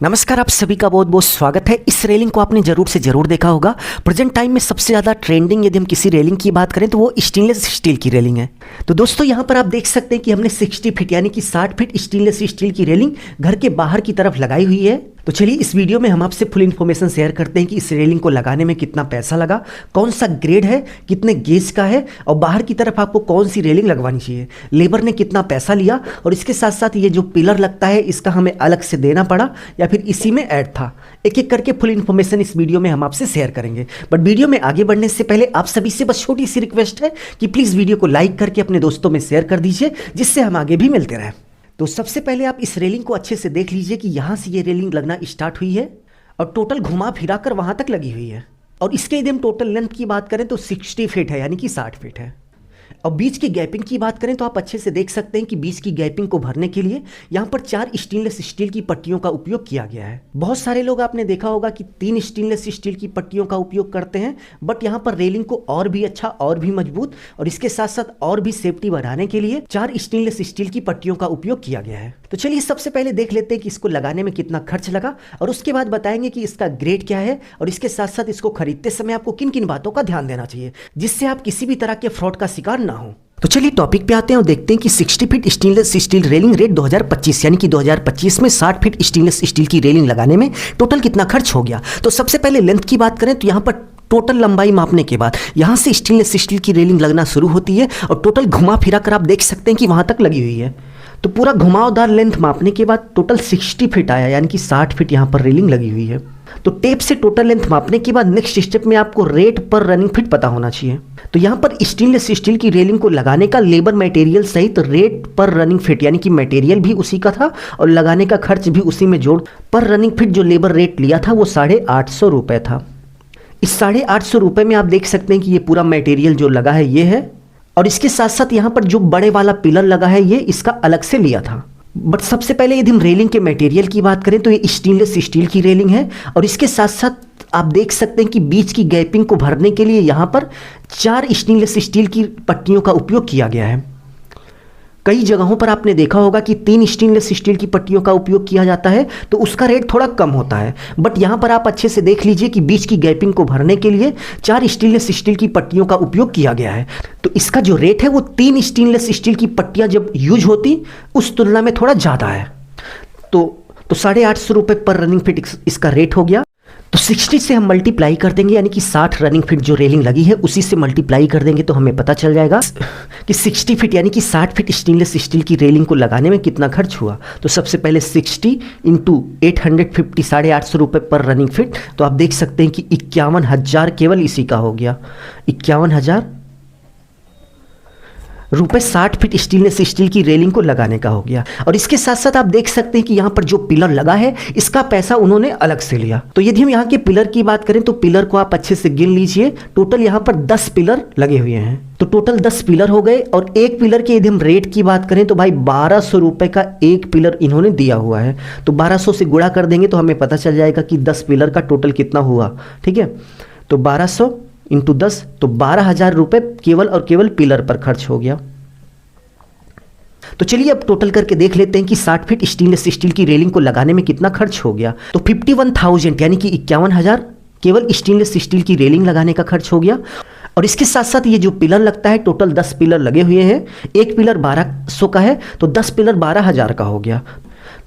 नमस्कार, आप सभी का बहुत बहुत स्वागत है। इस रेलिंग को आपने ज़रूर से ज़रूर देखा होगा। प्रेजेंट टाइम में सबसे ज़्यादा ट्रेंडिंग यदि हम किसी रेलिंग की बात करें तो वो स्टेनलेस स्टील की रेलिंग है। तो दोस्तों यहाँ पर आप देख सकते हैं कि हमने 60 फीट यानी कि 60 फीट स्टेनलेस स्टील की रेलिंग घर के बाहर की तरफ लगाई हुई है। तो चलिए इस वीडियो में हम आपसे फुल इन्फॉर्मेशन शेयर करते हैं कि इस रेलिंग को लगाने में कितना पैसा लगा, कौन सा ग्रेड है, कितने गेज का है और बाहर की तरफ आपको कौन सी रेलिंग लगवानी चाहिए, लेबर ने कितना पैसा लिया और इसके साथ साथ ये जो पिलर लगता है इसका हमें अलग से देना पड़ा या फिर इसी में ऐड था। एक एक करके फुल इन्फॉर्मेशन इस वीडियो में हम आपसे शेयर करेंगे। बट वीडियो में आगे बढ़ने से पहले आप सभी से बस छोटी सी रिक्वेस्ट है कि प्लीज़ वीडियो को लाइक करके अपने दोस्तों में शेयर कर दीजिए, जिससे हम आगे भी मिलते रहें। तो सबसे पहले आप इस रेलिंग को अच्छे से देख लीजिए कि यहाँ से ये रेलिंग लगना स्टार्ट हुई है और टोटल घुमा फिरा कर वहाँ तक लगी हुई है। और इसके यदि हम टोटल लेंथ की बात करें तो 60 फीट है यानी कि 60 फीट है। और बीच की गैपिंग की बात करें तो आप अच्छे से देख सकते हैं कि बीच की गैपिंग को भरने के लिए यहाँ पर 4 स्टेनलेस स्टील की पट्टियों का उपयोग किया गया है। बहुत सारे लोग आपने देखा होगा कि 3 स्टेनलेस स्टील की पट्टियों का उपयोग करते हैं, बट यहाँ पर रेलिंग को और भी अच्छा और भी मजबूत और इसके साथ साथ और भी सेफ्टी बढ़ाने के लिए 4 स्टेनलेस स्टील की पट्टियों का उपयोग किया गया है। तो चलिए सबसे पहले देख लेते हैं कि इसको लगाने में कितना खर्च लगा और उसके बाद बताएंगे कि इसका ग्रेड क्या है और इसके साथ साथ इसको खरीदते समय आपको किन किन बातों का ध्यान देना चाहिए जिससे आप किसी भी तरह के फ्रॉड का शिकार ना हो। तो चलिए टॉपिक पे आते हैं और देखते हैं कि 60 feet stainless steel railing rate 2025 यानी कि 2025 में 60 फीट स्टेनलेस स्टील की रेलिंग लगाने में टोटल कितना खर्च हो गया। तो सबसे पहले लेंथ की बात करें तो यहाँ पर टोटल लंबाई मापने के बाद यहाँ से स्टेनलेस स्टील की रेलिंग लगना शुरू होती है और टोटल घुमा फिरा कर आप देख सकते हैं कि वहाँ तक लगी हुई है। तो पूरा घुमावदार लेंथ मापने के बाद टोटल 60 फीट आया यानी कि 60 फीट यहाँ पर रेलिंग लगी हुई है। तो टेप से टोटल लेंथ मापने के बाद नेक्स्ट स्टेप में आपको रेट पर रनिंग फीट पता होना चाहिए। तो यहाँ पर स्टेनलेस स्टील की रेलिंग को लगाने का लेबर मटेरियल सहित रेट पर रनिंग फीट यानी कि मटेरियल भी उसी का था और लगाने का खर्च भी उसी में जोड़ पर रनिंग फीट जो लेबर रेट लिया था वो 850 रुपये था। इस 850 रुपये में आप देख सकते हैं कि ये पूरा मटेरियल जो लगा है ये है और इसके साथ साथ यहाँ पर जो बड़े वाला पिलर लगा है ये इसका अलग से लिया था। बट सबसे पहले यदि हम रेलिंग के मटेरियल की बात करें तो ये स्टेनलेस स्टील की रेलिंग है और इसके साथ साथ आप देख सकते हैं कि बीच की गैपिंग को भरने के लिए यहाँ पर 4 स्टेनलेस स्टील की पट्टियों का उपयोग किया गया है। कई जगहों पर आपने देखा होगा कि 3 स्टेनलेस स्टील की पट्टियों का उपयोग किया जाता है तो उसका रेट थोड़ा कम होता है, बट यहाँ पर आप अच्छे से देख लीजिए कि बीच की गैपिंग को भरने के लिए 4 स्टेनलेस स्टील की पट्टियों का उपयोग किया गया है। तो इसका जो रेट है वो 3 स्टेनलेस स्टील की पट्टियाँ जब यूज होती उस तुलना में थोड़ा ज़्यादा है। तो 850 रुपये पर रनिंग फीट इसका रेट हो गया। तो 60 से हम मल्टीप्लाई कर देंगे यानी कि 60 रनिंग फीट जो रेलिंग लगी है उसी से मल्टीप्लाई कर देंगे तो हमें पता चल जाएगा कि 60 फीट यानी कि 60 फीट स्टेनलेस स्टील की रेलिंग को लगाने में कितना खर्च हुआ। तो सबसे पहले 60 इंटू 850 850 रुपये पर रनिंग फीट, तो आप देख सकते हैं कि 51,000 केवल इसी का हो गया। 51,000 रुपये 60 फीट स्टेनलेस स्टील की रेलिंग को लगाने का हो गया। और इसके साथ साथ आप देख सकते हैं कि यहाँ पर जो पिलर लगा है इसका पैसा उन्होंने अलग से लिया। तो यदि हम यहाँ के पिलर की बात करें तो पिलर को आप अच्छे से गिन लीजिए। टोटल यहाँ पर 10 पिलर लगे हुए हैं। तो टोटल 10 पिलर हो गए और एक पिलर के यदि हम रेट की बात करें तो भाई 1200 रुपये का एक पिलर इन्होंने दिया हुआ है। तो 1200 से गुणा कर देंगे तो हमें पता चल जाएगा कि 10 पिलर का टोटल कितना हुआ। ठीक है, तो 1200 इंटू 10 तो 12,000 रुपये केवल और केवल पिलर पर खर्च हो गया। तो चलिए अब टोटल करके देख लेते हैं कि 60 फीट स्टेनलेस स्टील की रेलिंग को लगाने में कितना खर्च हो गया। तो 51,000 यानी कि 51,000 केवल स्टेनलेस स्टील की रेलिंग लगाने का खर्च हो गया। और इसके साथ साथ ये जो पिलर लगता है टोटल 10 पिलर लगे हुए हैं, एक पिलर 1200 का है तो 10 पिलर 12,000 का हो गया।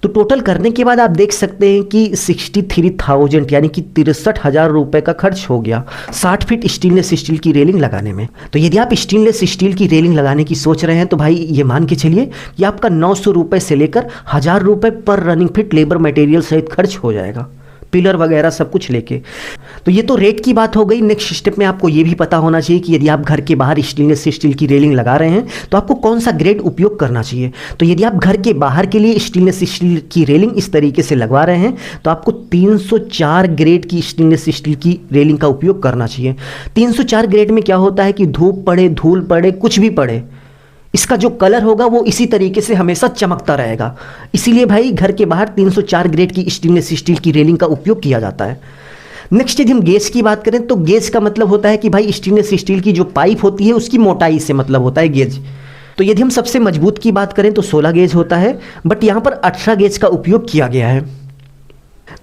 तो टोटल करने के बाद आप देख सकते हैं कि 63,000 यानी कि 63,000 रुपये का खर्च हो गया 60 फीट स्टेनलेस स्टील की रेलिंग लगाने में। तो यदि आप स्टेनलेस स्टील की रेलिंग लगाने की सोच रहे हैं तो भाई ये मान के चलिए कि आपका 900 रुपये से लेकर 1,000 रुपये पर रनिंग फीट लेबर मटेरियल सहित खर्च हो जाएगा, पिलर वगैरह सब कुछ लेके। तो ये तो रेट की बात हो गई। नेक्स्ट स्टेप में आपको ये भी पता होना चाहिए कि यदि आप घर के बाहर स्टेनलेस स्टील की रेलिंग लगा रहे हैं तो आपको कौन सा ग्रेड उपयोग करना चाहिए। तो यदि आप घर के बाहर के लिए स्टेनलेस स्टील की रेलिंग इस तरीके से लगवा रहे हैं तो आपको 304 ग्रेड की स्टेनलेस स्टील की रेलिंग का उपयोग करना चाहिए। 304 ग्रेड में क्या होता है कि धूप पड़े, धूल पड़े, कुछ भी पड़े, इसका जो कलर होगा वो इसी तरीके से हमेशा चमकता रहेगा। इसीलिए भाई घर के बाहर 304 ग्रेड की स्टेनलेस स्टील की रेलिंग का उपयोग किया जाता है। नेक्स्ट यदि हम गेज की बात करें तो गेज का मतलब होता है कि भाई स्टेनलेस स्टील की जो पाइप होती है उसकी मोटाई से मतलब होता है गेज। तो यदि हम सबसे मजबूत की बात करें तो 16 गेज होता है, बट यहाँ पर 18 गेज का उपयोग किया गया है।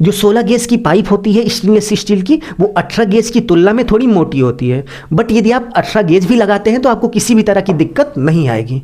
जो 16 गेज की पाइप होती है स्टेनलेस स्टील की, वो 18 गेज की तुलना में थोड़ी मोटी होती है, बट यदि आप 18 गेज भी लगाते हैं तो आपको किसी भी तरह की दिक्कत नहीं आएगी।